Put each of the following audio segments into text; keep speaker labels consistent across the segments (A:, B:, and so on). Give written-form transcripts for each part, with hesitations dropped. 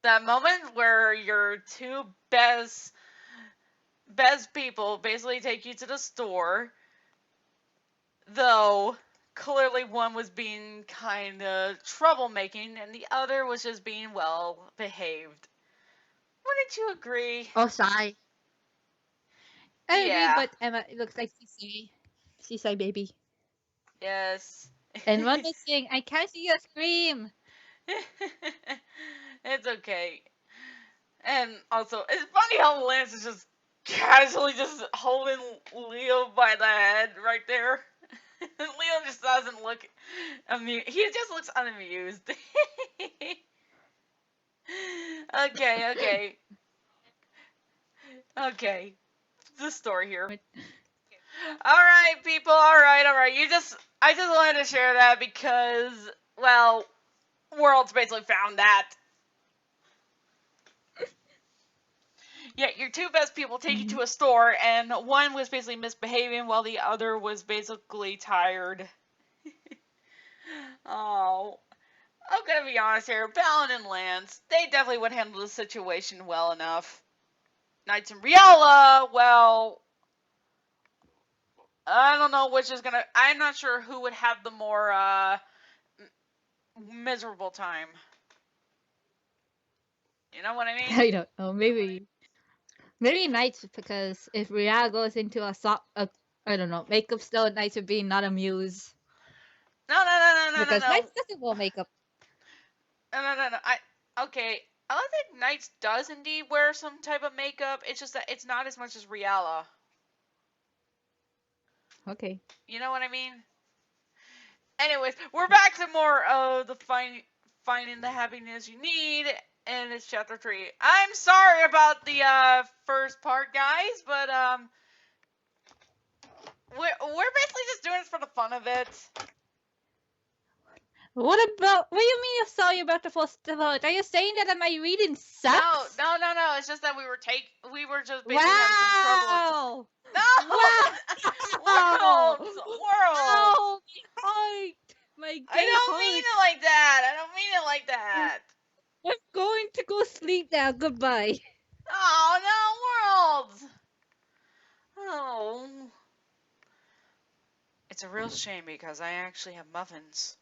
A: that moment where your two best people basically take you to the store, though clearly one was being kind of troublemaking and the other was just being well behaved. Wouldn't you agree?
B: Oh, sigh. I agree,
A: Yeah.
B: but Emma, it looks like Sisay baby.
A: Yes.
B: And one was saying, I can't see you scream.
A: It's okay. And also, it's funny how Lance is just casually just holding Leo by the head right there. Leo just doesn't look amused. He just looks unamused. Okay, okay, okay. The story here. All right, people. All right, all right. I just wanted to share that because, well, Worlds basically found that. Yeah, your two best people take you to a store, and one was basically misbehaving while the other was basically tired. Oh, I'm gonna be honest here. Balin and Lance, they definitely would handle the situation well enough. Knights and Riella, well, I don't know which is gonna. I'm not sure who would have the more miserable time. You know what I mean?
B: I don't know. Maybe Knights, because if Ria goes into I don't know, makeup still, Knights would be not amused.
A: No, no, no, no, no, no,
B: Because
A: no,
B: Knights doesn't wear makeup.
A: no, no, no, no. Okay. I don't think Knights does indeed wear some type of makeup. It's just that it's not as much as Riella.
B: Okay.
A: You know what I mean? Anyways, we're back to more of the finding the happiness you need, and it's chapter 3. I'm sorry about the first part, guys, but we're basically just doing it for the fun of it.
B: What do you mean you're sorry about the first part? Are you saying that my reading sucks?
A: No. It's just that we were just basically having some trouble.
B: Wow!
A: No,
B: Wow!
A: worlds.
B: Oh, my heart! My
A: I
B: gay
A: don't mean
B: heart!
A: it like that. I don't mean it like that.
B: I'm going to go sleep now. Goodbye.
A: Oh no, worlds. Oh. It's a real shame because I actually have muffins.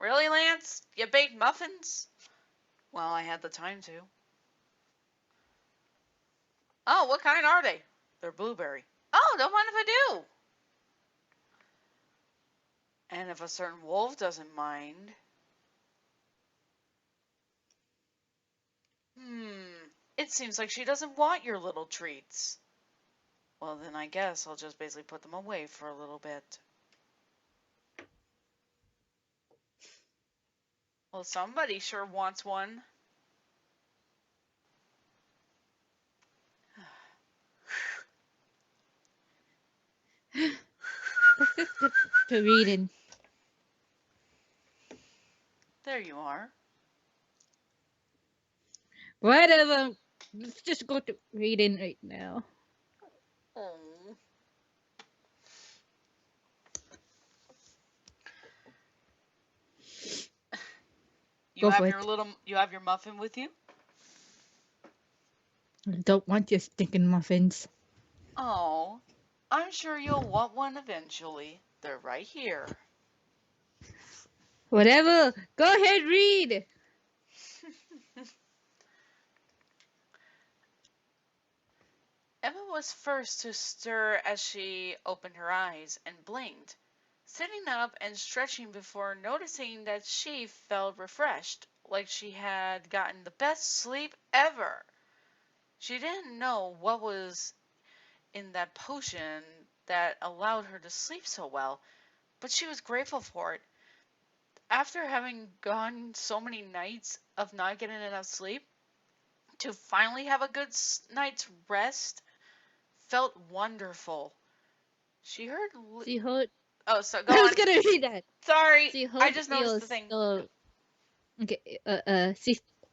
A: Really, Lance? You baked muffins? Well, I had the time to. Oh, what kind are they? They're blueberry. Oh, don't mind if I do. And if a certain wolf doesn't mind. It seems like she doesn't want your little treats. Well, then I guess I'll just basically put them away for a little bit. Well, somebody sure wants one.
B: Let's just get to reading.
A: There you are.
B: Whatever. Let's just go to reading right now.
A: Oh.
B: Go for it.
A: You have your muffin with you?
B: I don't want your stinking muffins.
A: Oh, I'm sure you'll want one eventually. They're right here.
B: Whatever. Go ahead, read.
A: Emma was first to stir as she opened her eyes and blinked, sitting up and stretching before noticing that she felt refreshed, like she had gotten the best sleep ever. She didn't know what was in that potion that allowed her to sleep so well, but she was grateful for it. After having gone so many nights of not getting enough sleep, to finally have a good night's rest felt wonderful. She heard.
B: She heard.
A: Oh, so go
B: I was
A: on.
B: gonna read that.
A: Sorry,
B: She
A: I
B: heard
A: just noticed
B: Leo
A: the thing.
B: still. Okay.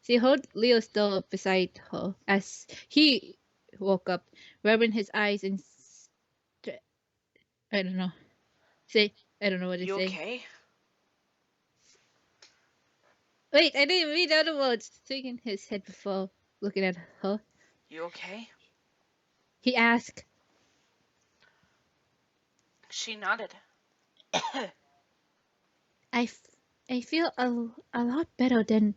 B: She heard Leo still beside her as he woke up, rubbing his eyes and. I don't know. I don't know what to
A: You
B: say.
A: okay?
B: Wait, I didn't read the other words. Shaking his head before looking at her,
A: You okay?
B: he asked,
A: She nodded.
B: I, f- I feel a lot better than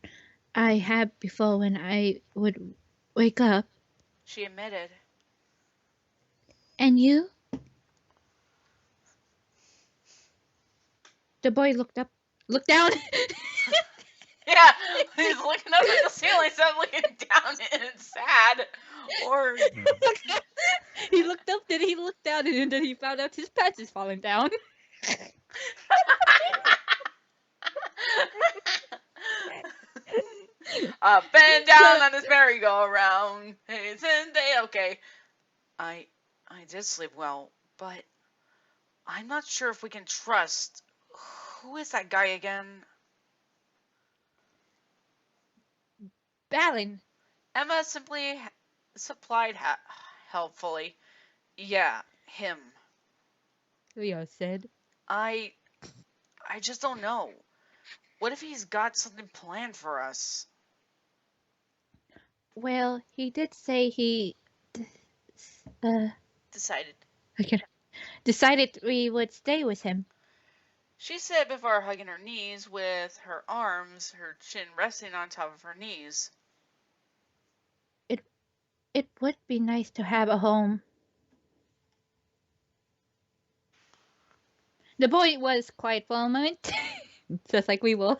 B: I had before when I would wake up.
A: She admitted.
B: And you? The boy looked down.
A: Yeah, he's looking up at the ceiling instead of looking down and sad. Or.
B: He looked up, then he looked down, and then he found out his pants is falling down.
A: Up and down
B: So,
A: on this merry-go-round. Isn't they okay? I I did sleep well, but I'm not sure if we can trust. Who is that guy again?
B: Balin,
A: Emma simply supplied helpfully. Yeah, him.
B: Leo said.
A: I I just don't know. What if he's got something planned for us?
B: Well, he did say he uh,
A: Decided.
B: okay, decided we would stay with him.
A: She said before hugging her knees with her arms, her chin resting on top of her knees.
B: It it would be nice to have a home. The boy was quiet for a moment, just like we were.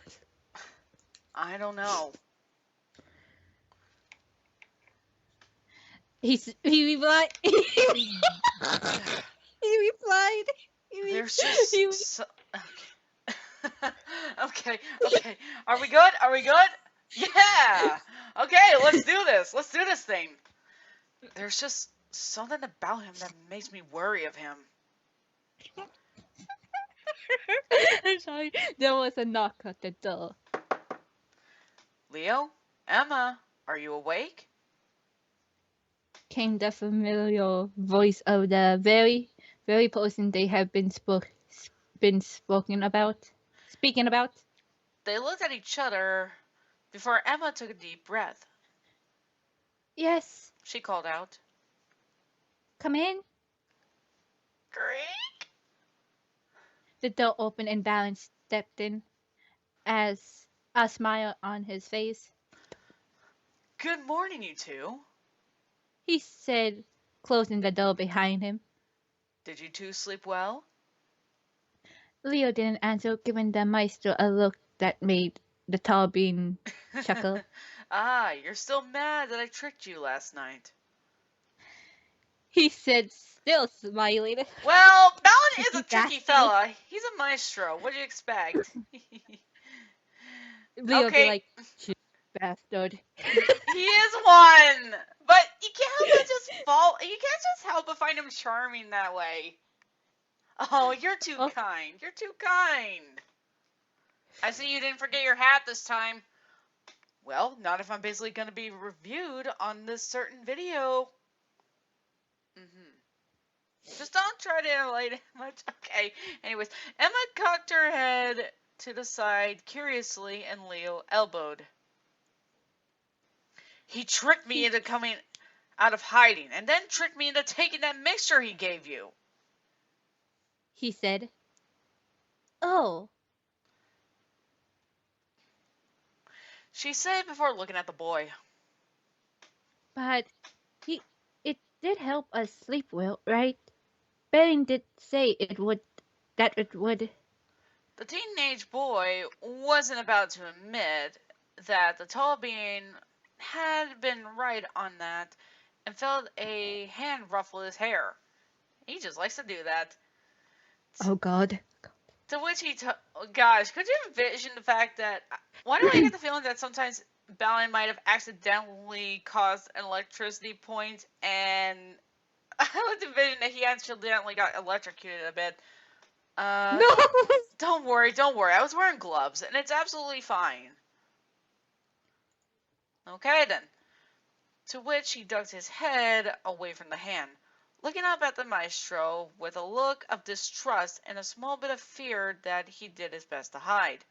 A: I don't know.
B: He replied. He replied.
A: There's just
B: He,
A: so. Okay. Okay. Are we good? Are we good? Yeah. Okay, let's do this. Let's do this thing. There's just something about him that makes me worry of him.
B: I'm sorry. There was a knock at the door.
A: Leo? Emma? Are you awake?
B: Came the familiar voice of the very person they have been speaking about.
A: They looked at each other before Emma took a deep breath.
B: Yes,
A: She called out,
B: come in.
A: Greek?
B: The door opened and Balin stepped in, as a smile on his face.
A: Good morning, you two.
B: He said, closing the door behind him.
A: Did you two sleep well?
B: Leo didn't answer, giving the maestro a look that made the tall bean chuckle.
A: Ah, you're still mad that I tricked you last night.
B: He said, still smiling.
A: Well, Balin is a
B: Tricky
A: tricky
B: bastard.
A: fella. He's a maestro. What do you expect?
B: Leo be
A: Okay,
B: like, "Cheap bastard."
A: he is one, but you can't help but just fall. You can't just help but find him charming that way. Oh, you're too
B: Oh,
A: kind. You're too kind. I see you didn't forget your hat this time. Well, not if I'm basically going to be reviewed on this certain video. Mm-hmm. Just don't try to emulate it much. Okay. Anyways, Emma cocked her head to the side curiously, and Leo elbowed. He tricked me into coming out of hiding, and then tricked me into taking that mixture he gave you.
B: he said. Oh,
A: She said before looking at the boy.
B: but he it did help us sleep well, right? Bering did say it would.
A: The teenage boy wasn't about to admit that the tall being had been right on that, and felt a hand ruffle his hair. He just likes to do that.
B: Oh God.
A: To which oh gosh, could you envision the fact that, why do I get the feeling that sometimes Balin might have accidentally caused an electricity point, and I would envision that he accidentally got electrocuted a bit.
B: No.
A: Don't worry, don't worry. I was wearing gloves, and it's absolutely fine. Okay then. To which he ducked his head away from the hand, looking up at the maestro with a look of distrust and a small bit of fear that he did his best to hide.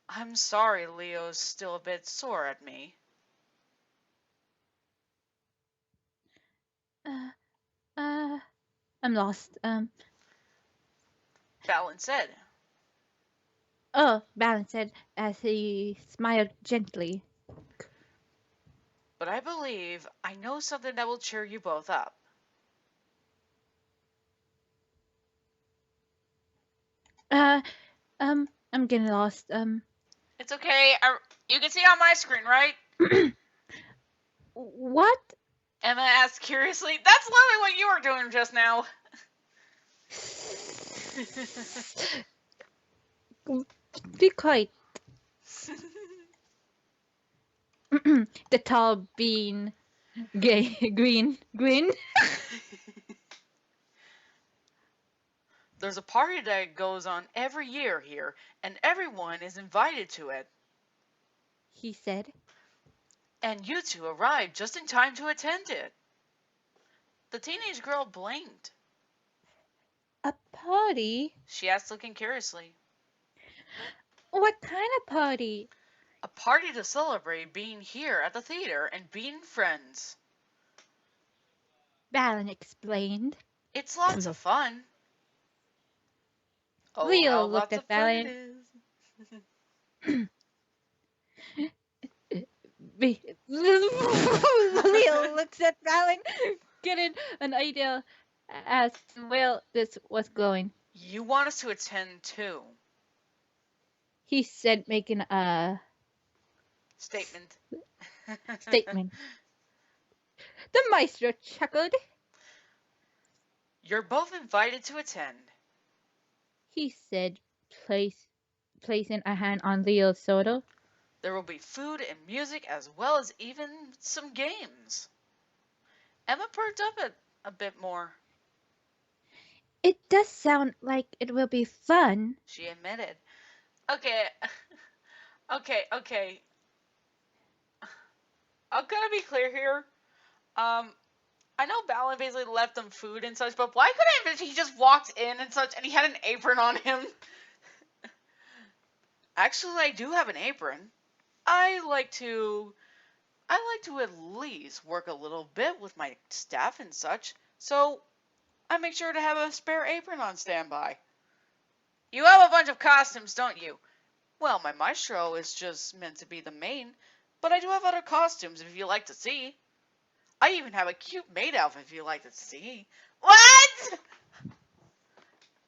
A: I'm sorry Leo's still a bit sore at me.
B: Uh, uh, I'm lost.
A: Balin said.
B: Oh, Balin said as he smiled gently.
A: But I believe I know something that will cheer you both up.
B: Uh, I'm getting lost.
A: It's okay. You can see it on my screen, right?
B: What?
A: Emma asked curiously. That's literally what you were doing just now.
B: Be quiet. The tall bean, gay, green.
A: There's a party that goes on every year here, and everyone is invited to it.
B: He said.
A: And you two arrived just in time to attend it. The teenage girl blinked.
B: A party?
A: She asked, looking curiously.
B: What kind of party?
A: A party to celebrate being here at the theater and being friends.
B: Balin explained.
A: It's lots of fun. Oh,
B: Leo
A: how
B: looked
A: lots
B: at
A: of fun it
B: Balin.
A: is.
B: Leo looks at Balin, getting an idea as to where this was going.
A: You want us to attend too.
B: He said, making a
A: Statement.
B: statement. The maestro chuckled.
A: You're both invited to attend.
B: He said, placing a hand on Leo's shoulder.
A: There will be food and music as well as even some games. Emma perked up a bit more.
B: It does sound like it will be fun,
A: She admitted. Okay, okay. I'm gonna be clear here. I know Balin basically left them food and such, but why couldn't he just walked in and such and he had an apron on him? Actually, I do have an apron. I like to at least work a little bit with my staff and such, so I make sure to have a spare apron on standby. You have a bunch of costumes, don't you? Well, my maestro is just meant to be the main, but I do have other costumes if you like to see. I even have a cute maid outfit if you like to see. What?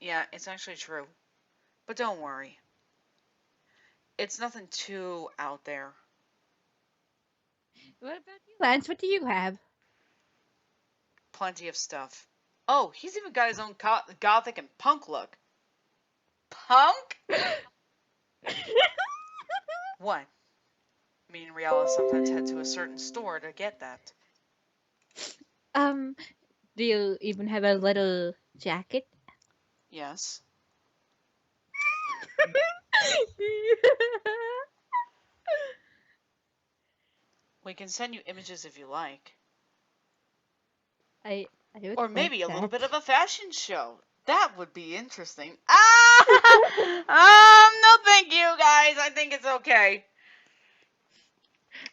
A: Yeah, it's actually true. But don't worry. It's nothing too out there.
B: What about you, Lance? What do you have?
A: Plenty of stuff. Oh, he's even got his own gothic and punk look. Punk? What? Me and Riala sometimes head to a certain store to get that.
B: Um, do you even have a little jacket?
A: Yes. We can send you images if you like.
B: I would
A: Or
B: like
A: maybe a little
B: that.
A: bit of a fashion show. That would be interesting. Ah! No thank you, guys. I think it's okay.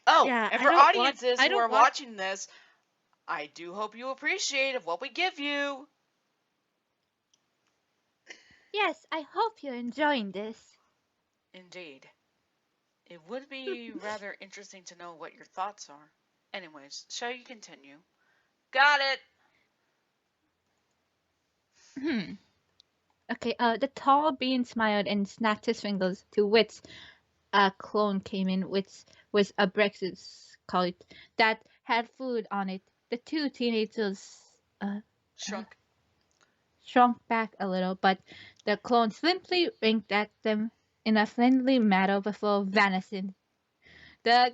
A: Oh,
B: Yeah,
A: and
B: I
A: for
B: don't want.
A: audiences
B: I
A: who are
B: don't want.
A: watching this, I do hope you appreciate of what we give you.
B: Yes, I hope you're enjoying this.
A: Indeed. It would be rather interesting to know what your thoughts are. Anyways, shall you continue? Got it!
B: Hmm. Okay. The tall bean smiled and snapped his fingers, to which a clone came in, which was a breakfast cart that had food on it. The two teenagers uh,
A: Shrunk.
B: shrunk back a little, but the clone simply winked at them in a friendly manner before vanishing. The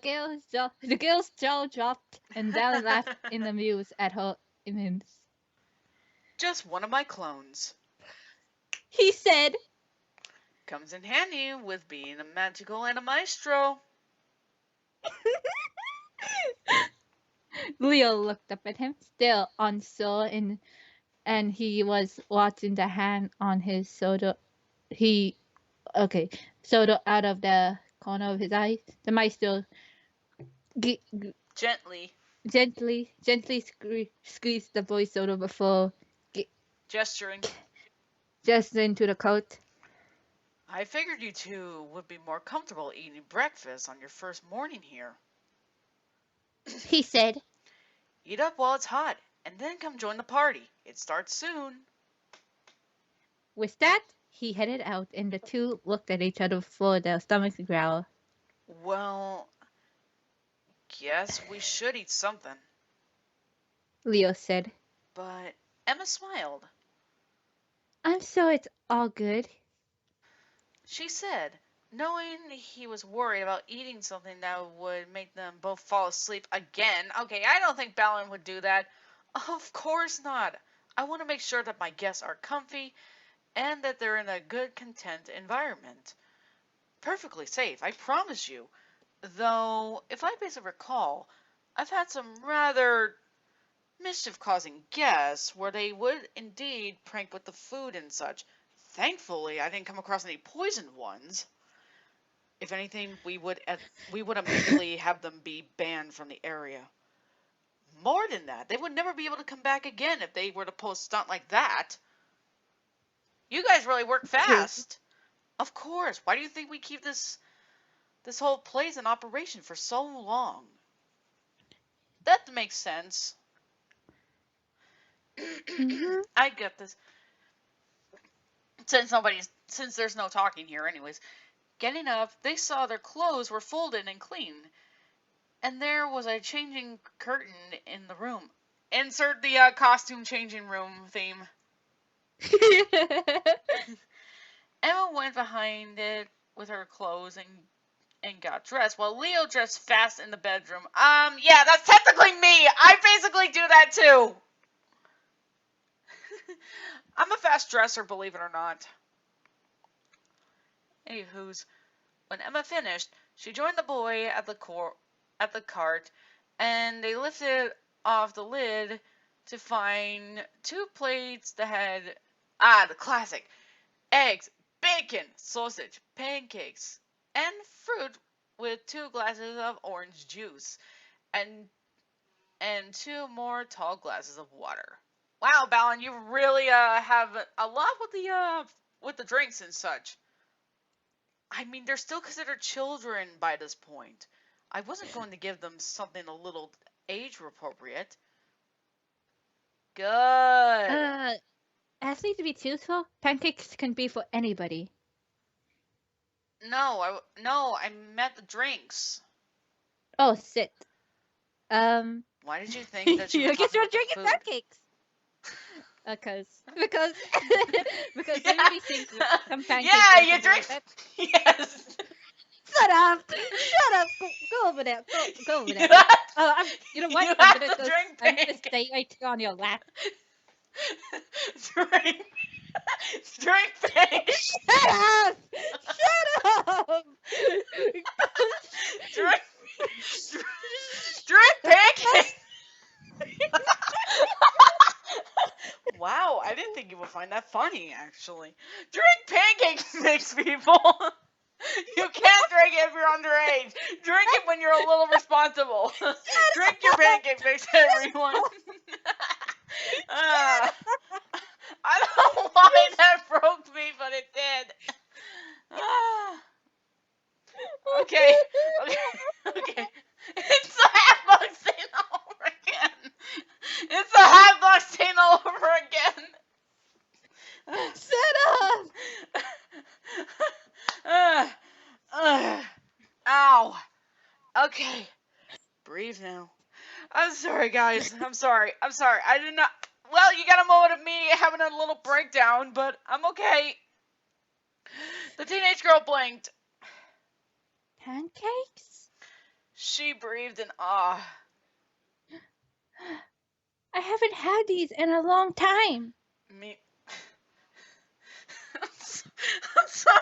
B: girl's jaw dropped, and Dallin laughed in amusement at her immense.
A: Just one of my clones.
B: He said,
A: Comes in handy with being a magical and a maestro.
B: Leo looked up at him, still unsure, and he was watching the hand on his shoulder. He Okay, so out of the corner of his eye, the mice still g- g-
A: Gently,
B: gently squeezed the boy soda before g-
A: gesturing.
B: just into the coat.
A: I figured you two would be more comfortable eating breakfast on your first morning here.
B: He said.
A: Eat up while it's hot, and then come join the party. It starts soon.
B: With that, he headed out, and the two looked at each other before their stomachs growled.
A: Well, guess we should eat something.
B: Leo said.
A: But Emma smiled.
B: I'm sure it's all good.
A: She said, knowing he was worried about eating something that would make them both fall asleep again. Okay, I don't think Balin would do that. Of course not. I want to make sure that my guests are comfy and that they're in a good, content environment. Perfectly safe, I promise you. Though, if I basically recall, I've had some rather mischief causing guests where they would indeed prank with the food and such. Thankfully, I didn't come across any poisoned ones. If anything, we would immediately have them be banned from the area. More than that, they would never be able to come back again if they were to pull a stunt like that. You guys really work
B: True.
A: fast. Of course. Why do you think we keep this whole place in operation for so long? That makes sense.
B: Mm-hmm.
A: I get this. Since there's no talking here anyways. Getting up, they saw their clothes were folded and clean, and there was a changing curtain in the room. Insert the costume changing room theme. Emma went behind it with her clothes and got dressed, while Leo dressed fast in the bedroom. Yeah, that's technically me. I basically do that too. I'm a fast dresser, believe it or not. Anywho's, when Emma finished, she joined the boy at the cart, and they lifted off the lid to find two plates that had the classic eggs, bacon, sausage, pancakes, and fruit with 2 glasses of orange juice and two more tall glasses of water. Wow, Balin, you really have a lot with the drinks and such. I mean, they're still considered children by this point. I wasn't going to give them something a little age appropriate. Good.
B: uh, Ashley, to be truthful, pancakes can be for anybody.
A: No, I meant the drinks.
B: Oh, shit. Um,
A: Why did you think
B: I
A: that she was
B: guess
A: talking
B: you're
A: about the
B: drinking
A: food?
B: pancakes. Because because
A: Yeah.
B: everybody thinks some pancakes
A: Yeah,
B: or
A: you
B: something
A: drink.
B: like that.
A: Yes.
B: Shut up! Shut up! Go over there. Go over
A: You
B: there.
A: have,
B: You know what?
A: you
B: I'm
A: have
B: gonna
A: to
B: just
A: drink
B: I'm gonna
A: pancake.
B: stay right here on your lap.
A: drink, drink pancake.
B: Shut up! Shut up!
A: Drink, drink pancake. Wow, I didn't think you would find that funny, actually. Drink pancakes mix, people. You can't drink it if you're underage. Drink it when you're a little responsible. Drink your
B: Shut up!
A: pancake mix, everyone. uh, I don't know why that broke me, but it did. Ah, okay, okay, okay. It's the hot dog scene all over again. It's the hot dog scene all over again.
B: Shut up!
A: uh, uh, ow. Okay. Breathe now. I'm sorry, guys. I'm sorry. I'm sorry. I did not. Well, you got a moment of me having a little breakdown, but I'm okay. The teenage girl blinked.
B: Pancakes?
A: She breathed in awe.
B: I haven't had these in a long time.
A: Me. I'm sorry.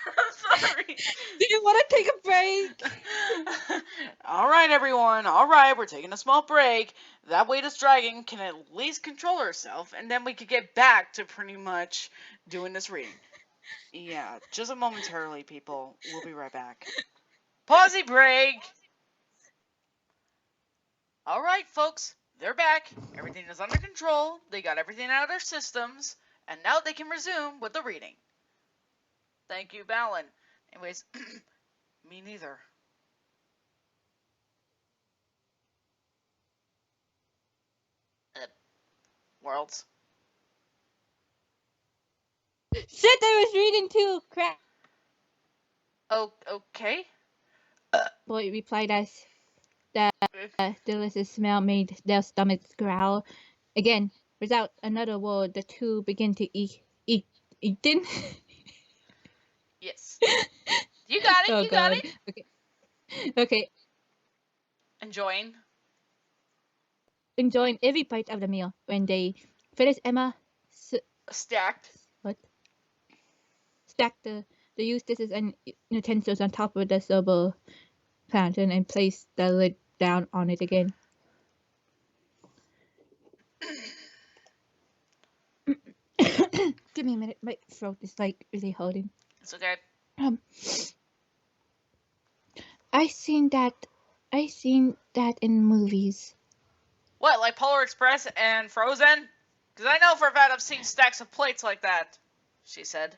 A: I'm sorry.
B: Do you want to take a break?
A: All right, everyone. All right, we're taking a small break. That way, this dragon can at least control herself, and then we could get back to pretty much doing this reading. Yeah, just momentarily, people. We'll be right back. Pawsey break! Alright, folks, they're back. Everything is under control. They got everything out of their systems. And now they can resume with the reading. Thank you, Balin. Anyways, me neither. Worlds.
B: Shit, I was reading too. Crap.
A: Oh, okay.
B: Boy replied as the delicious smell made their stomachs growl. Again, without another word, the two begin to eating.
A: Yes. You got it,
B: Oh
A: you got
B: god.
A: it.
B: Okay. Okay.
A: Enjoying.
B: Enjoying every bite of the meal. When they finished, Emma
A: Stacked.
B: what? Stacked the utensils and utensils on top of the silver fountain and placed the lid down on it again. Give me a minute. My throat is like really hurting.
A: It's okay.
B: Um, I seen that. I seen that in movies.
A: What, like Polar Express and Frozen? Because I know for a fact I've seen stacks of plates like that, she said.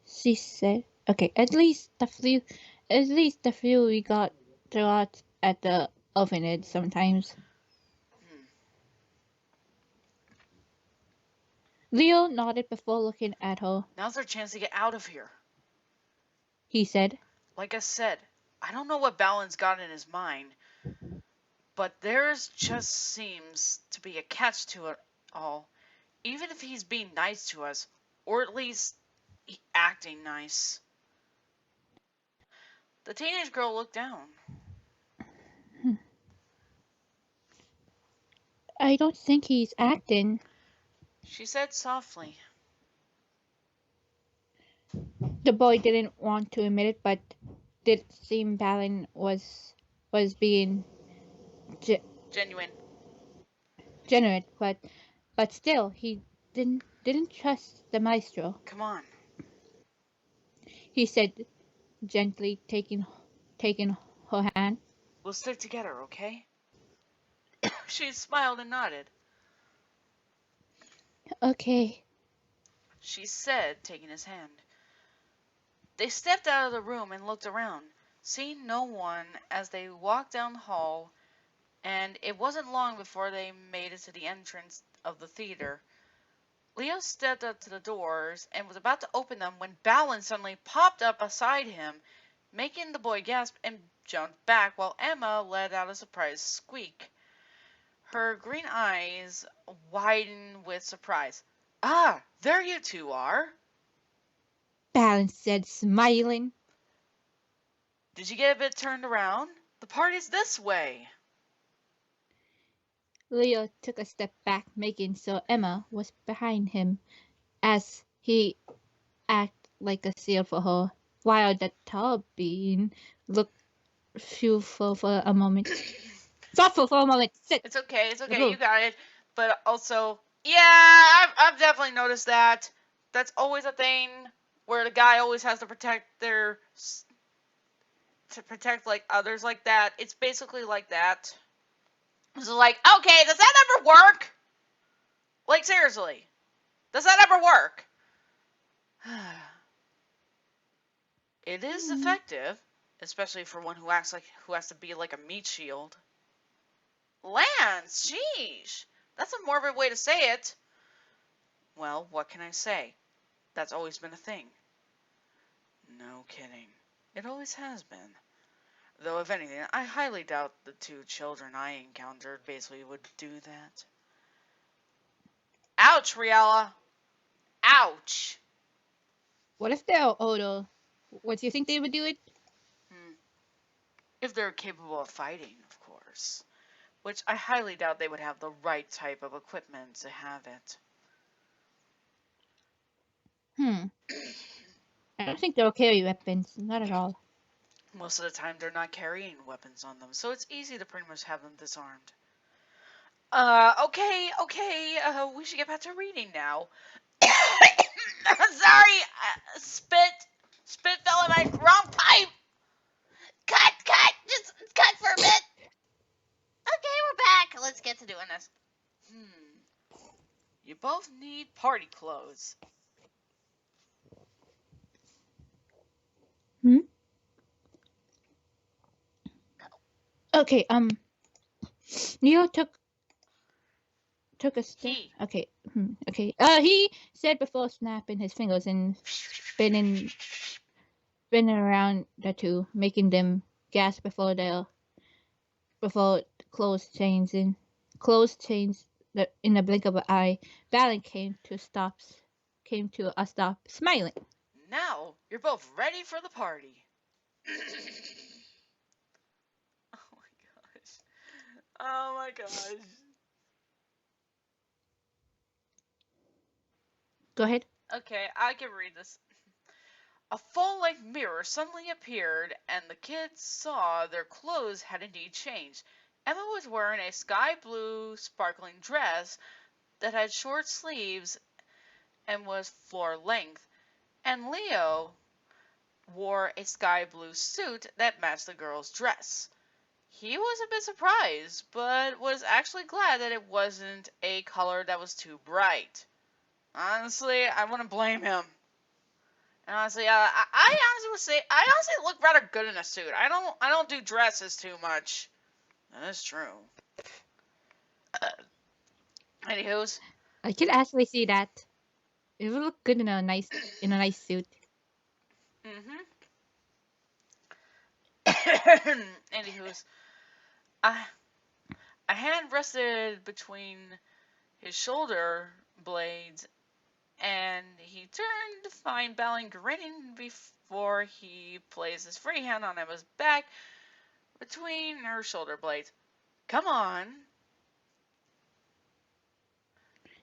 B: She said. Okay, at least the few we got throughout at the orphanage sometimes. Leo nodded before looking at her.
A: Now's their chance to get out of here.
B: He said,
A: Like I said, I don't know what Balin's got in his mind, but there's just seems to be a catch to it all. Even if he's being nice to us, or at least acting nice. The teenage girl looked down.
B: I don't think he's acting.
A: She said softly.
B: The boy didn't want to admit it, but did seem Balin was being
A: Genuine.
B: generous, but still he didn't trust the maestro.
A: Come on.
B: He said gently, taking her hand.
A: We'll stick together, okay? She smiled and nodded.
B: Okay.
A: She said, taking his hand. They stepped out of the room and looked around, seeing no one as they walked down the hall, and it wasn't long before they made it to the entrance of the theater. Leo stepped up to the doors and was about to open them when Balin suddenly popped up beside him, making the boy gasp and jump back while Emma let out a surprised squeak. Her green eyes widened with surprise. Ah, there you two are.
B: Balin said, smiling.
A: Did you get a bit turned around? The party's this way.
B: Leo took a step back, making so Emma was behind him as he acted like a seal for her, while the tall being looked thoughtful for a moment. Thoughtful for a moment. Sit.
A: It's okay, you got it. But also, yeah, I've definitely noticed that. That's always a thing where the guy always has to protect like others like that. It's basically like that. It's like, okay, does that ever work? Like seriously, does that ever work? It is effective, especially for one who acts like who has to be like a meat shield. Lance, sheesh, that's a morbid way to say it. Well, what can I say? That's always been a thing. No kidding. It always has been. Though, if anything, I highly doubt the two children I encountered basically would do that. Ouch, Riella! Ouch!
B: What if they're older? What do you think they would do it?
A: If they're capable of fighting, of course. Which I highly doubt they would have the right type of equipment to have it.
B: I don't think they'll carry weapons. Not at all.
A: Most of the time, they're not carrying weapons on them, so it's easy to pretty much have them disarmed. Okay, we should get back to reading now. Sorry, spit fell in my wrong pipe. Cut, just cut for a bit. Okay, we're back. Let's get to doing this. You both need party clothes.
B: Hmm? Okay, Neo took a step.
A: He.
B: Okay. Okay. He said before snapping his fingers and spinning around the two, making them gasp before clothes changed in the blink of an eye. Balin came to a stop, smiling.
A: Now you're both ready for the party. Oh my gosh. Oh my gosh.
B: Go ahead.
A: Okay, I can read this. A full-length mirror suddenly appeared, and the kids saw their clothes had indeed changed. Emma was wearing a sky blue sparkling dress that had short sleeves and was floor length, and Leo wore a sky blue suit that matched the girl's dress. He was a bit surprised, but was actually glad that it wasn't a color that was too bright. Honestly, I wouldn't blame him. And honestly, I honestly would say I honestly look rather good in a suit. I don't do dresses too much. That is true. Anywho's.
B: I could actually see that. It would look good in a nice suit.
A: Mhm. Anywho's. A, a hand rested between his shoulder blades, and he turned to find Balin grinning before he placed his free hand on Emma's back between her shoulder blades. Come on.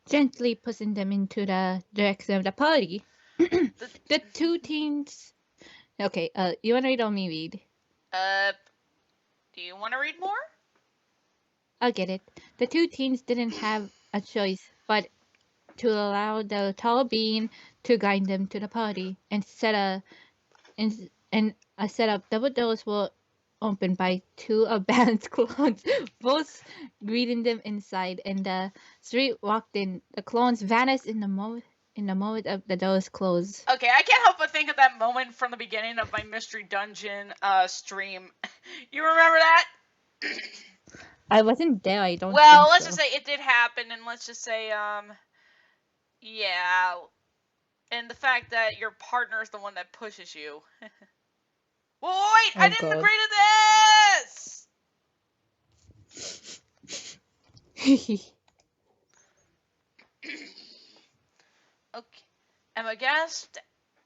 B: Gently pushing them into the direction of the party.
A: The,
B: The two teens. Okay, you wanna read or me read?
A: uh, do you want to read more?
B: I'll get it. The two teens didn't have a choice but to allow the tall being to guide them to the party, and a set of double doors were opened by two abandoned clones, both greeting them inside, and the three walked in. The clones vanished in the moment of the doors closed.
A: Okay, I can't help but think of that moment from the beginning of my Mystery Dungeon stream. You remember that?
B: I wasn't there, I don't
A: Well,
B: think
A: let's just
B: so.
A: say it did happen, and let's just say, yeah, and the fact that your partner is the one that pushes you. Well, wait, I
B: Oh
A: didn't
B: god.
A: agree to this! Okay. Emma gasped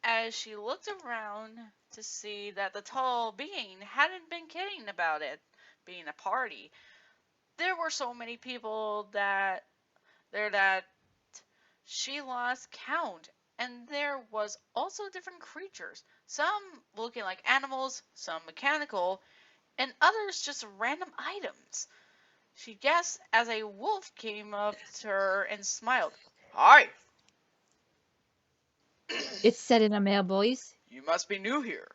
A: as she looked around to see that the tall being hadn't been kidding about it being a party. There were so many people that she lost count, and there was also different creatures, some looking like animals, some mechanical, and others just random items. She guessed as a wolf came up to her and smiled. Hi.
B: It's said in a male voice.
A: You must be new here.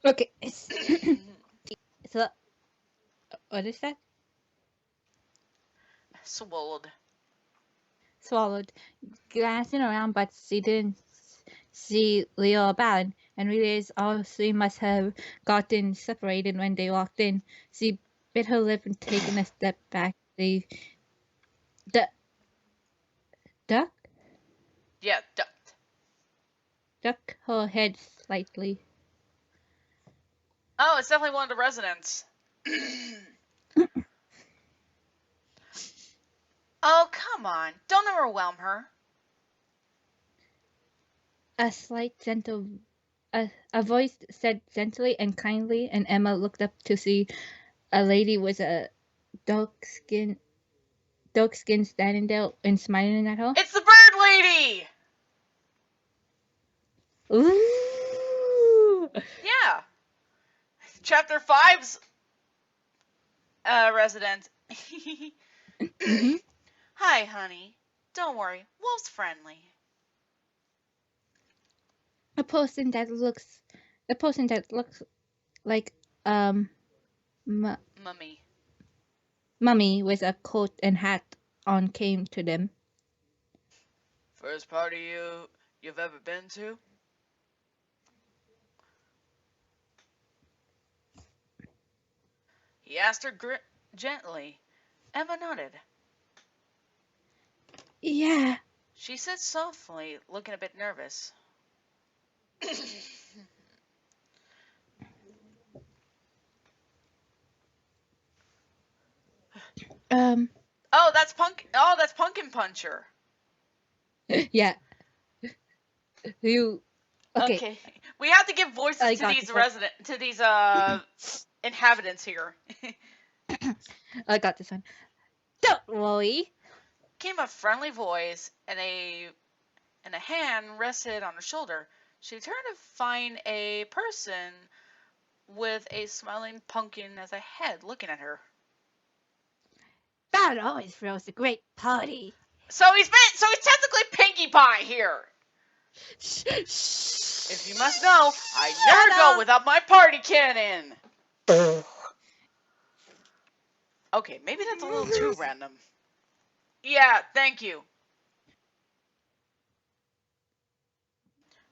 B: Okay, so what is that?
A: Swallowed.
B: Swallowed, glancing around, but she didn't see Leo about, and realized all three must have gotten separated when they walked in. She bit her lip and taken a step back. The duck
A: Yeah, ducked.
B: duck her head slightly.
A: Oh, it's definitely one of the residents. Oh, come on. Don't overwhelm her.
B: A slight gentle, a voice said gently and kindly, and Emma looked up to see a lady with a dark skin, standing there and smiling at her.
A: It's the bird lady!
B: Ooh!
A: Yeah. Chapter 5's resident.
B: Mm-hmm.
A: Hi, honey. Don't worry, Wolf's friendly.
B: A person that looks, a person that looks like um, m-
A: Mummy.
B: mummy with a coat and hat on came to them.
A: First party you've ever been to? He asked her gently. Emma nodded.
B: Yeah.
A: She said softly, looking a bit nervous.
B: Um.
A: That's Pumpkin Puncher.
B: Yeah. You. Okay.
A: Okay, we have to give voices
B: I
A: to
B: got
A: these
B: this one.
A: inhabitants here.
B: I got this one. Don't worry.
A: Came a friendly voice, and a hand rested on her shoulder. She turned to find a person with a smiling pumpkin as a head looking at her.
B: That always throws a great party.
A: So he's technically Pinkie Pie here. If you must know, I never go without my party cannon. Okay, maybe that's a little too random. Yeah, thank you.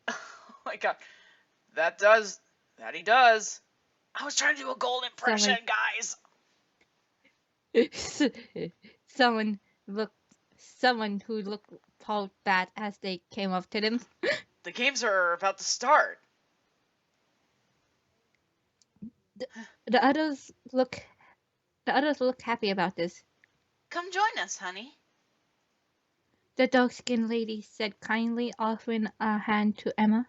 A: Oh my god. That he does. I was trying to do a gold impression, guys.
B: someone looked, someone who looked all bad as they came up to them.
A: The games are about to start.
B: The others look, the others look happy about this.
A: Come join us, honey.
B: The dark-skinned lady said kindly, offering a hand to Emma.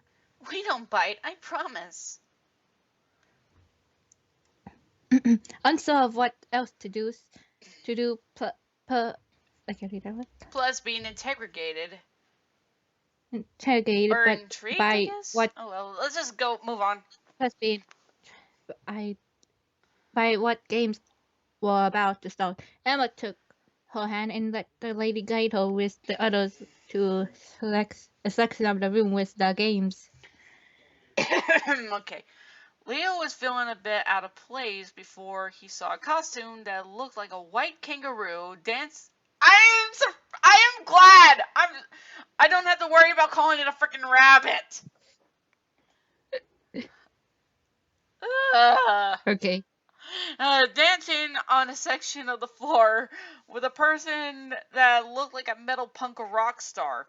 A: We don't bite, I promise.
B: Unsure of what else to do, I can't read that one.
A: Plus being interrogated.
B: Interrogated,
A: Or
B: but
A: intrigued, I
B: by
A: guess?
B: what?
A: Oh well, let's just go move on.
B: Plus being, by what games were about to start. Emma took her hand and let the lady guide her with the others to a section of the room with the games.
A: Okay. Leo was feeling a bit out of place before he saw a costume that looked like a white kangaroo dance. I am glad. I don't have to worry about calling it a freaking rabbit.
B: Okay.
A: Dancing on a section of the floor with a person that looked like a metal punk rock star.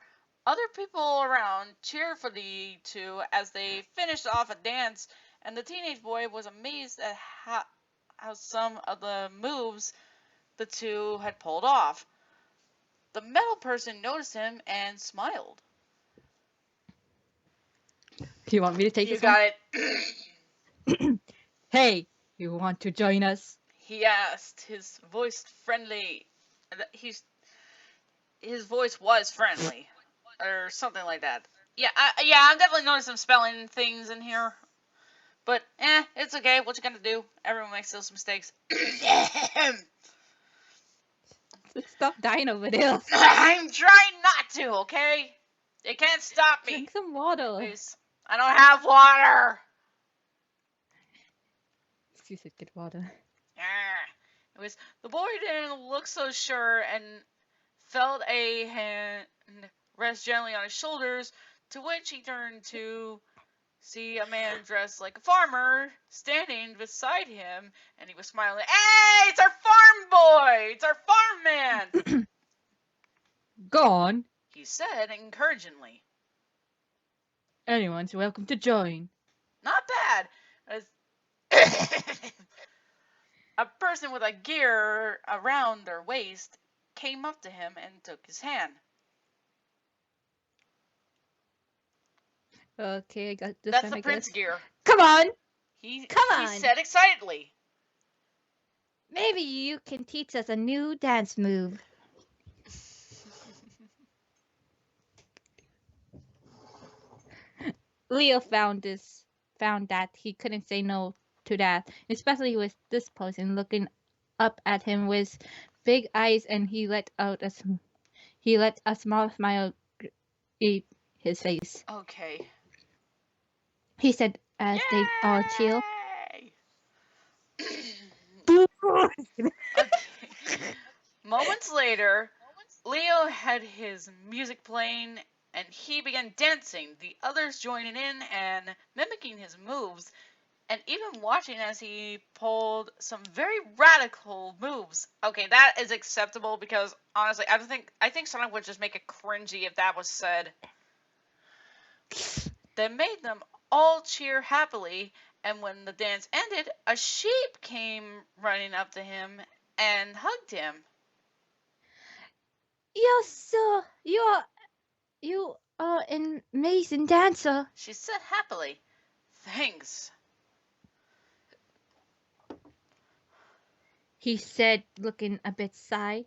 A: Other people around cheered for the two as they finished off a dance, and the teenage boy was amazed at how some of the moves the two had pulled off. The metal person noticed him and smiled.
B: Do you want me to take
A: You
B: this one?
A: got
B: it. Hey, you want to join us?
A: He asked, his voice friendly. His voice was friendly, or something like that. Yeah, I'm definitely noticing some spelling things in here. But, it's okay. What you gonna do? Everyone makes those mistakes.
B: Stop dying over there.
A: I'm trying not to, okay? They can't stop me.
B: Drink some water.
A: Please. I don't have water.
B: Excuse me, get water.
A: It was the boy didn't look so sure and felt a hand rest gently on his shoulders, to which he turned to see a man dressed like a farmer standing beside him, and he was smiling. Hey, it's our farm boy! It's our farm man!
B: Go on.
A: He said encouragingly.
B: Anyone's welcome to join.
A: Not bad. A person with a gear around their waist came up to him and took his hand.
B: Okay, I got this
A: That's
B: one,
A: the
B: I
A: prince
B: guess.
A: gear.
B: Come on!
A: He
B: Come on!
A: said excitedly.
B: Maybe you can teach us a new dance move. Leo found that he couldn't say no to that, especially with this person looking up at him with big eyes, and he let a small smile greet his face.
A: Okay.
B: He said as they all chill.
A: Yay!
B: Okay.
A: Okay. Moments later, Leo had his music playing and he began dancing, the others joining in and mimicking his moves, and even watching as he pulled some very radical moves. Okay, that is acceptable because honestly, I think Sonic would just make it cringy if that was said. That made them all cheer happily, and when the dance ended, a sheep came running up to him and hugged him.
B: You are an amazing dancer,
A: She said happily, "Thanks."
B: he said, looking a bit shy.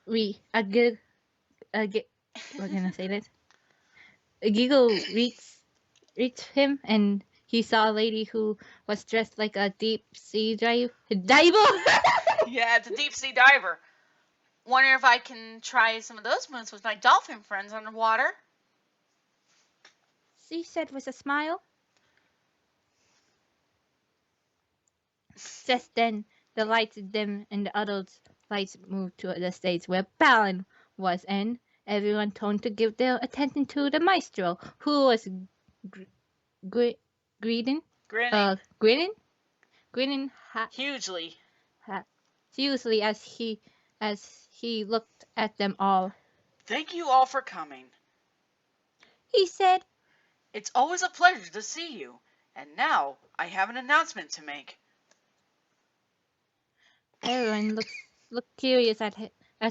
B: We a gig a gi- we're gonna say this. A giggle reached him, and he saw a lady who was dressed like a deep sea diver.
A: Yeah, it's a deep sea diver. Wonder if I can try some of those moves with my dolphin friends underwater.
B: She said with a smile. Just then, the lights dimmed and the adults' lights moved to the stage where Balin was, and everyone turned to give their attention to the maestro, who was gr- gr- greeting,
A: Grinning
B: grinning, grinning
A: hugely.
B: ha- seriously as he looked at them all.
A: Thank you all for coming.
B: He said,
A: It's always a pleasure to see you. And now I have an announcement to make.
B: everyone looked curious at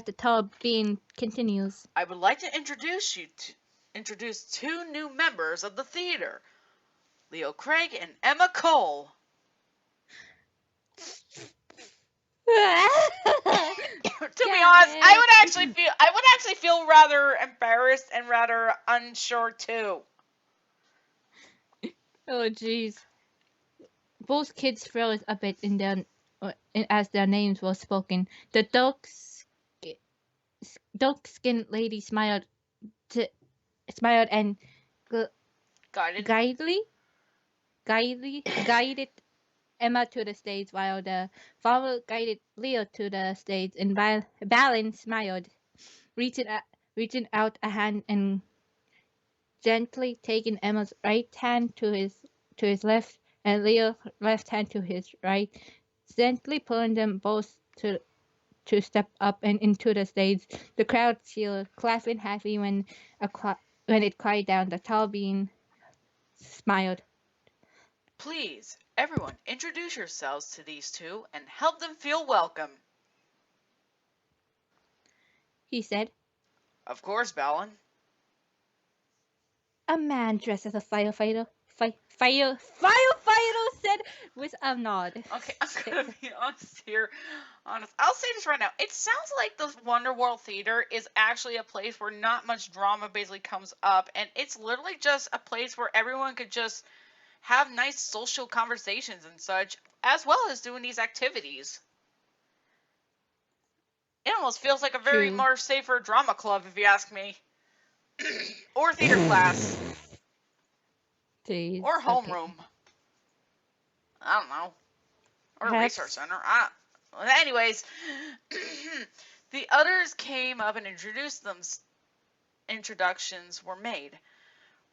B: the tall being continues.
A: I would like to introduce two new members of the theater, Leo Craig and Emma Cole. To be honest, I would actually feel rather embarrassed and rather unsure too.
B: Oh jeez. Both kids froze a bit as their names were spoken. The dark-skinned lady t- smiled and gu-
A: Guided.
B: guidedly guided Emma to the stage, while the farmer guided Leo to the stage. And Balin smiled, reaching out, reaching out a hand and gently taking Emma's right hand to his left, and Leo's left hand to his right, gently pulling them both to step up and into the stage. The crowd cheered, clapping happy when it quiet down. The tall being smiled.
A: Please, everyone, introduce yourselves to these two and help them feel welcome.
B: He said,
A: Of course, Balin.
B: "A man dressed as a firefighter said with a nod."
A: Okay, I'm gonna be honest here. Honest, I'll say this right now. It sounds like the Wonderworld Theater is actually a place where not much drama basically comes up, and it's literally just a place where everyone could just have nice social conversations and such, as well as doing these activities. It almost feels like a very
B: True.
A: more safer drama club, if you ask me, or theater class,
B: Jeez.
A: or
B: Okay.
A: homeroom. I don't know, or a resource
B: Perhaps.
A: center. Anyways, the others came up and introduced them. Introductions were made,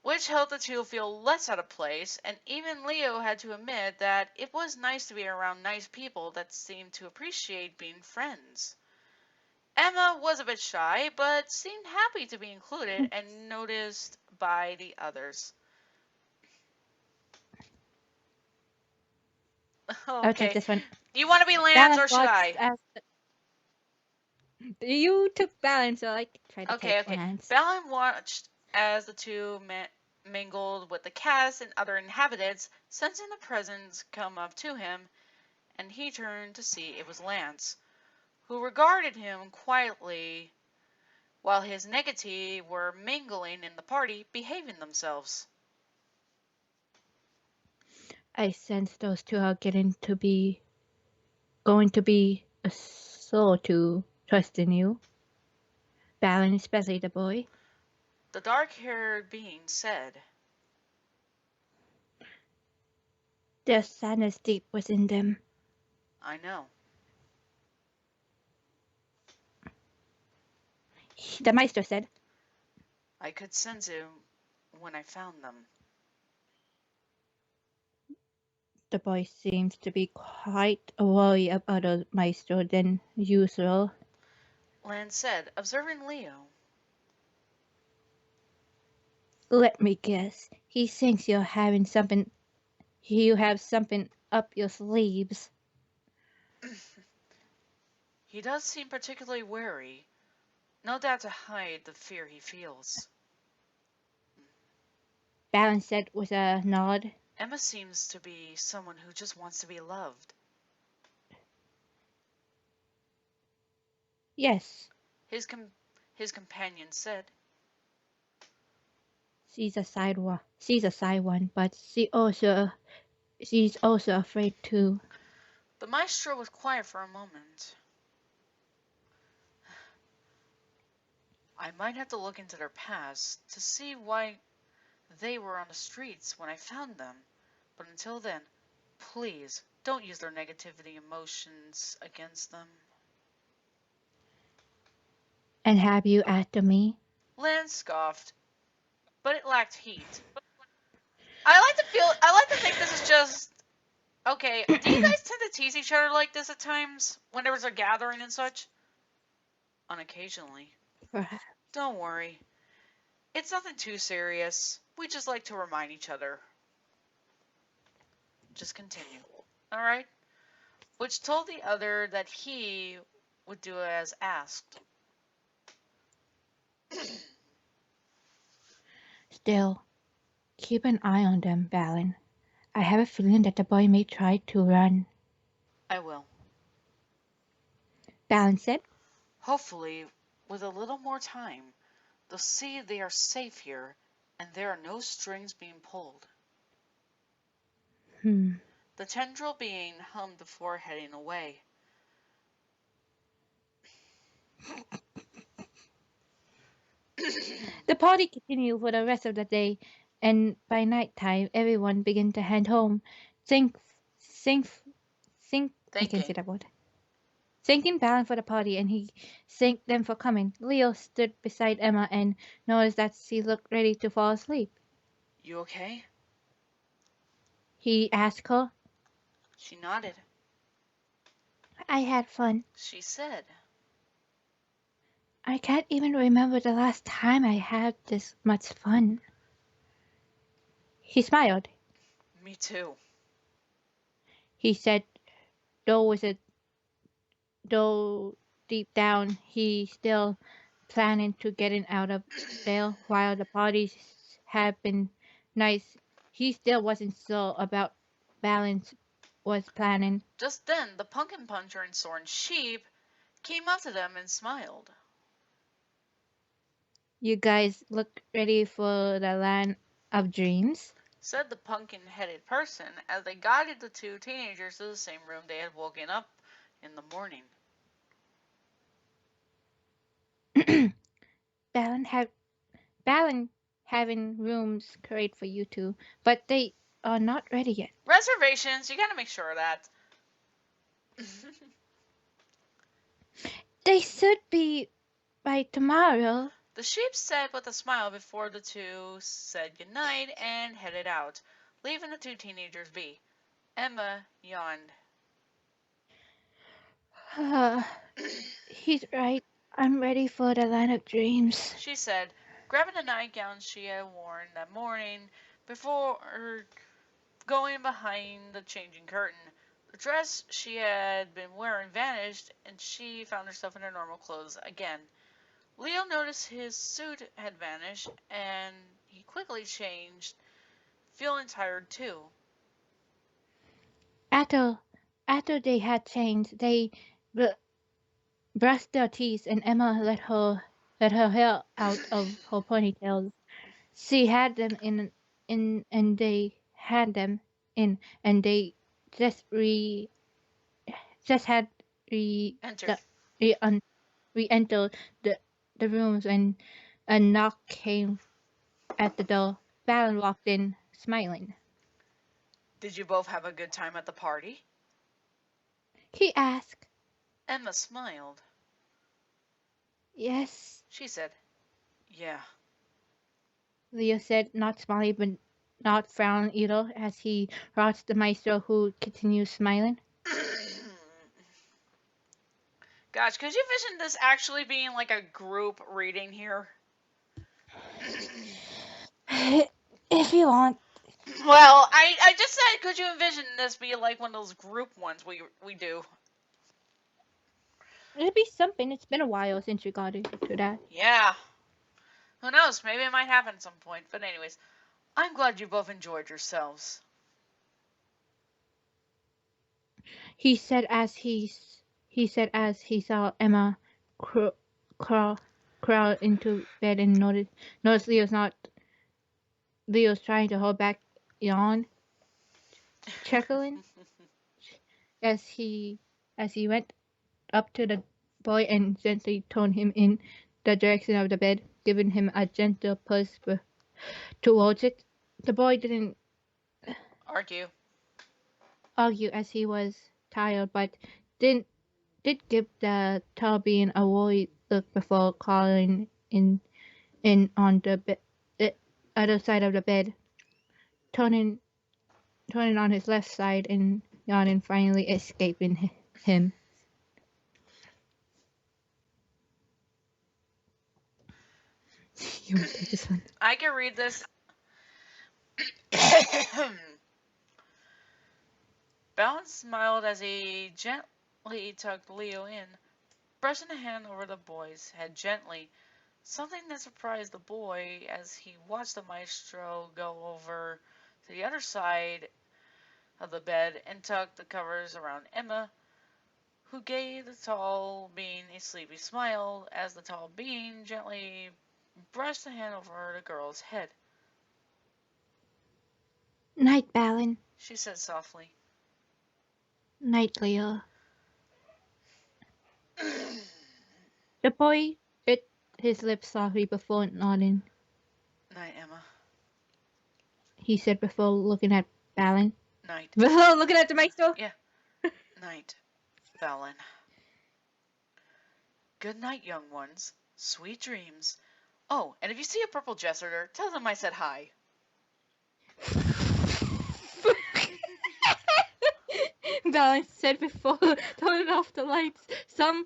A: which helped the two feel less out of place, and even Leo had to admit that it was nice to be around nice people that seemed to appreciate being friends. Emma was a bit shy, but seemed happy to be included and noticed by the others.
B: I'll take
A: Okay.
B: this one.
A: Do you want to be Lance
B: Balance
A: or should
B: watched
A: I?
B: as you took balance, so I try to
A: Okay,
B: take
A: okay.
B: Lance.
A: Balin watched as the two mingled with the cast and other inhabitants, sensing the presence come up to him, and he turned to see it was Lance, who regarded him quietly while his negative were mingling in the party, behaving themselves.
B: I sense those two are going to be a slow to trust in you. Balin, especially the boy.
A: The dark-haired being said,
B: There's sadness deep within them.
A: I know.
B: The Maestro said.
A: I could sense it when I found them.
B: The boy seems to be quite wary about the Maestro than usual.
A: Lan said, observing Leo.
B: Let me guess. He thinks you have something up your sleeves.
A: He does seem particularly wary, no doubt to hide the fear he feels.
B: Balin said with a nod.
A: Emma seems to be someone who just wants to be loved.
B: Yes,
A: His his companion said,
B: she's a side one, but she's also afraid too.
A: The maestro was quiet for a moment. I might have to look into their past to see why they were on the streets when I found them. But until then, please don't use their negativity emotions against them.
B: And have you after me?
A: Lan scoffed, but it lacked heat. I like to think this is just okay. Do you guys tend to tease each other like this at times when there was a gathering and such? Unoccasionally.
B: Perhaps.
A: Don't worry. It's nothing too serious. We just like to remind each other. Just continue. Alright? Which told the other that he would do as asked.
B: Still, keep an eye on them, Balin. I have a feeling that the boy may try to run.
A: I will.
B: Balin said.
A: Hopefully, with a little more time, they'll see they are safe here and there are no strings being pulled. The tendril being hummed before heading away.
B: The party continued for the rest of the day, and by night time, everyone began to head home. Think, think, I can say
A: Thinking,
B: that word. Thanking Balin for the party, and he thanked them for coming. Leo stood beside Emma and noticed that she looked ready to fall asleep.
A: you okay?
B: He asked her.
A: She nodded.
B: I had fun.
A: She said,
B: I can't even remember the last time I had this much fun. He smiled.
A: me too.
B: He said, though with a though deep down he still planning to getting out of there. While the parties had been nice, he still wasn't sure about balance was planning.
A: Just then, the pumpkin puncher and Soren Sheep came up to them and smiled.
B: You guys look ready for the land of dreams?
A: Said the pumpkin-headed person as they guided the two teenagers to the same room they had woken up in the morning.
B: Balin had Balin having rooms create for you two, but they are not ready yet.
A: Reservations, you gotta make sure of that.
B: They should be by tomorrow.
A: The sheep said with a smile before the two said goodnight and headed out, leaving the two teenagers be. Emma yawned.
B: He's right. I'm ready for the land of dreams.
A: She said, grabbing the nightgown she had worn that morning before going behind the changing curtain. The dress she had been wearing vanished, and she found herself in her normal clothes again. Leo noticed his suit had vanished, and he quickly changed, feeling tired too.
B: After after they had changed, they br- brushed their teeth, and Emma let her hair out of her ponytails. She had them in and they had them. in, and they just re just had re
A: Entered.
B: the re un, re-entered the rooms when a knock came at the door. Valen walked in, smiling.
A: Did you both have a good time at the party?
B: He asked.
A: Emma smiled.
B: Yes,
A: She said, yeah.
B: Leo said, not smiling but not frowning either, as he watched the maestro, who continued smiling.
A: Gosh, could you envision this actually being like a group reading here?
B: If you want.
A: Well, I just said, could you envision this be like one of those group ones we do?
B: It'd be something. It's been a while since we got into that.
A: Yeah. Who knows? Maybe it might happen at some point. But anyways, I'm glad you both enjoyed yourselves.
B: He said as he saw Emma crawl crawl, crawl into bed and noticed Leo's trying to hold back yawn, chuckling as he went up to the boy and gently turned him in the direction of the bed, giving him a gentle push towards it. The boy didn't
A: Argue.
B: argue as he was tired, but didn't did give the tall being a worried look before crawling in on the other side of the bed, turning turning on his left side and yawning, finally escaping him. You want to take this one?
A: I can read this. Balance smiled as he gently tucked Leo in, brushing a hand over the boy's head gently, something that surprised the boy as he watched the maestro go over to the other side of the bed and tuck the covers around Emma, who gave the tall being a sleepy smile as the tall being gently brushed a hand over the girl's head.
B: Night, Balin.
A: She said softly.
B: Night, Leo. The boy bit his lips softly before nodding.
A: Night, Emma.
B: He said before looking at Balin.
A: Night.
B: Before looking at the maestro?
A: Yeah. Night, Balin. Good night, young ones. Sweet dreams. Oh, and if you see a purple jester, tell them I said hi.
B: Balin said before turning off the lights. Some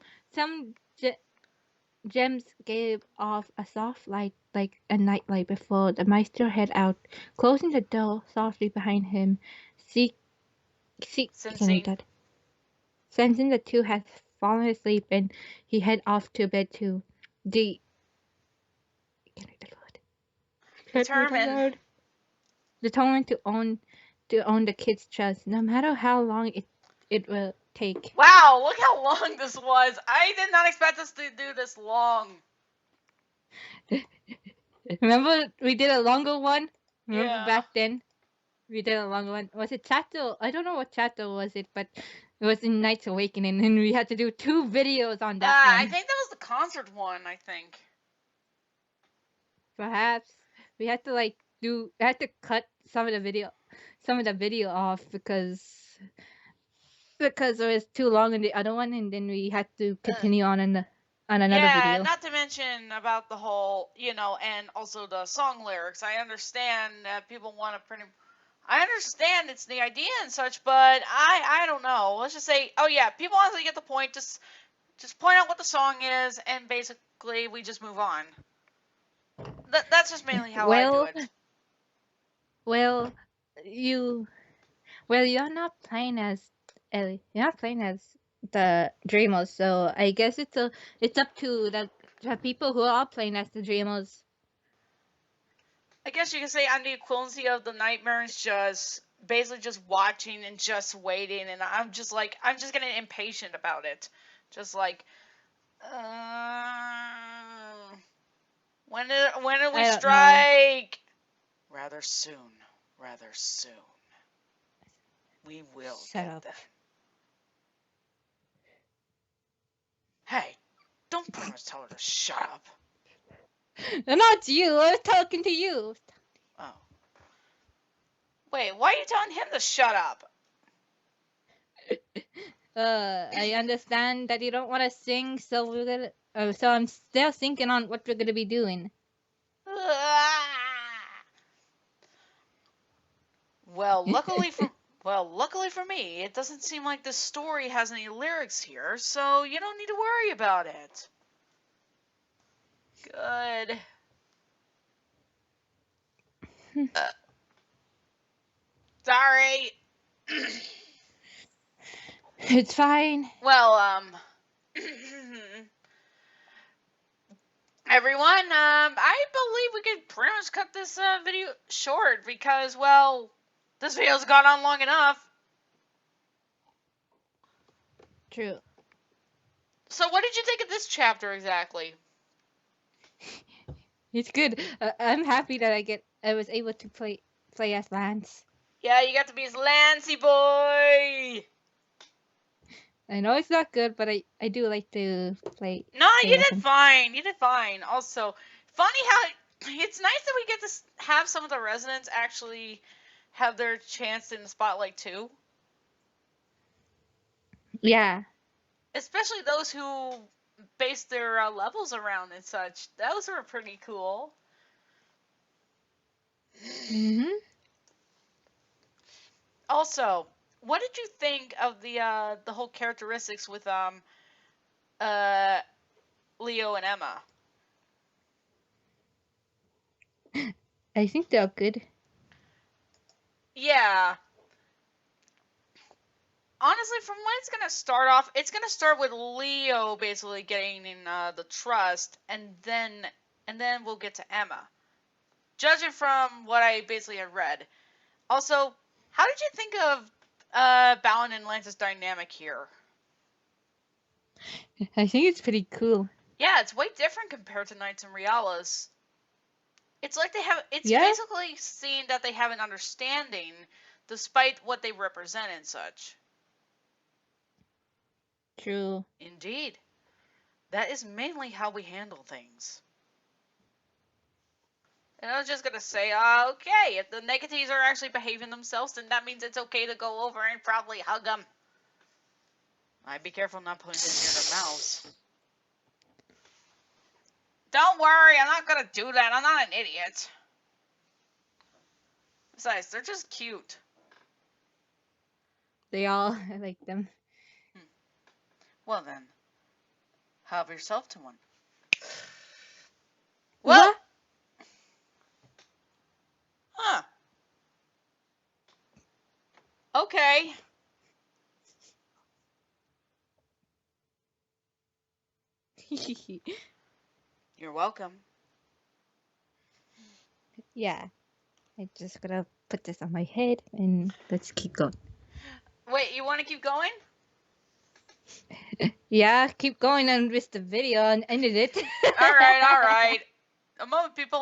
B: gems gave off a soft light like a nightlight before the maestro head out, closing the door softly behind him. I can read
A: Sensing.
B: that. Sensing the two had fallen asleep, and he head off to bed too. The can read that word. Can't read that
A: Determined.
B: word. Determined to own the kid's trust, no matter how long it will take.
A: Wow, look how long this was. I did not expect us to do this long.
B: Remember we did a longer one? Remember
A: Yeah.
B: back then? We did a longer one. Was it chapter? I don't know what chapter was it, but it was in Knight's Awakening, and we had to do 2 videos on that
A: I
B: one.
A: think that was the concert one, I think.
B: Perhaps we had to cut some of the video off because it was too long in the other one, and then we had to continue on another
A: Yeah,
B: video.
A: not to mention about the whole, and also the song lyrics. I understand that people want to pretty. I understand it's the idea and such, but I don't know. Let's just say, oh yeah, people honestly get the point. Just point out what the song is, and basically we just move on. That's just mainly how I do
B: Well,
A: it.
B: well, you you're not playing as Ellie. You're not playing as the dreamers, so I guess it's up to the people who are playing as the dreamers.
A: I guess you could say I'm the equivalency of the nightmares, just basically just watching and just waiting, and I'm just getting impatient about it. Just like, when did we
B: I don't know.
A: strike? Rather soon, rather soon. We will
B: Shut
A: get
B: up.
A: them. Hey, don't pretty much tell her to shut up.
B: Not you. I was talking to you.
A: Oh. Wait, why are you telling him to shut up?
B: I understand that you don't want to sing, so we're gonna. So I'm still thinking on what we're gonna be doing.
A: Well, luckily for me, it doesn't seem like this story has any lyrics here, so you don't need to worry about it. Good. Sorry.
B: It's fine.
A: Well, everyone, I believe we could pretty much cut this video short because, well, this video's gone on long enough.
B: True.
A: So, what did you think of this chapter exactly?
B: It's good. I'm happy that I was able to play as Lance.
A: Yeah, you got to be his Lancy boy.
B: I know it's not good, but I do like to play.
A: No,
B: play
A: you
B: as
A: did
B: him.
A: fine. You did fine. Also, funny how it's nice that we get to have some of the residents actually have their chance in the spotlight too.
B: Yeah.
A: Especially those who base their levels around and such. Those were pretty cool.
B: Mhm.
A: Also, what did you think of the whole characteristics with Leo and Emma?
B: I think they're good.
A: Yeah. Honestly, from when it's gonna start off, it's gonna start with Leo basically getting in the trust, and then we'll get to Emma. Judging from what I basically had read. Also, how did you think of Balin and Lance's dynamic here?
B: I think it's pretty cool.
A: Yeah, it's way different compared to Knights and Realas. It's like they have. It's
B: Yeah.
A: basically seen that they have an understanding, despite what they represent and such.
B: True.
A: Indeed, that is mainly how we handle things. And I was just gonna say, okay, if the negaties are actually behaving themselves, then that means it's okay to go over and probably hug them. I'd be careful not putting it near their mouths. Don't worry, I'm not gonna do that. I'm not an idiot. Besides, they're just cute.
B: They all I like them.
A: Well then, have yourself to one. Whoa!
B: What?
A: Huh. Okay. You're welcome.
B: Yeah. I just gotta put this on my head and let's keep going.
A: Wait, you want to keep going?
B: Yeah, keep going on with the video and ended it.
A: Alright, alright. A moment, people.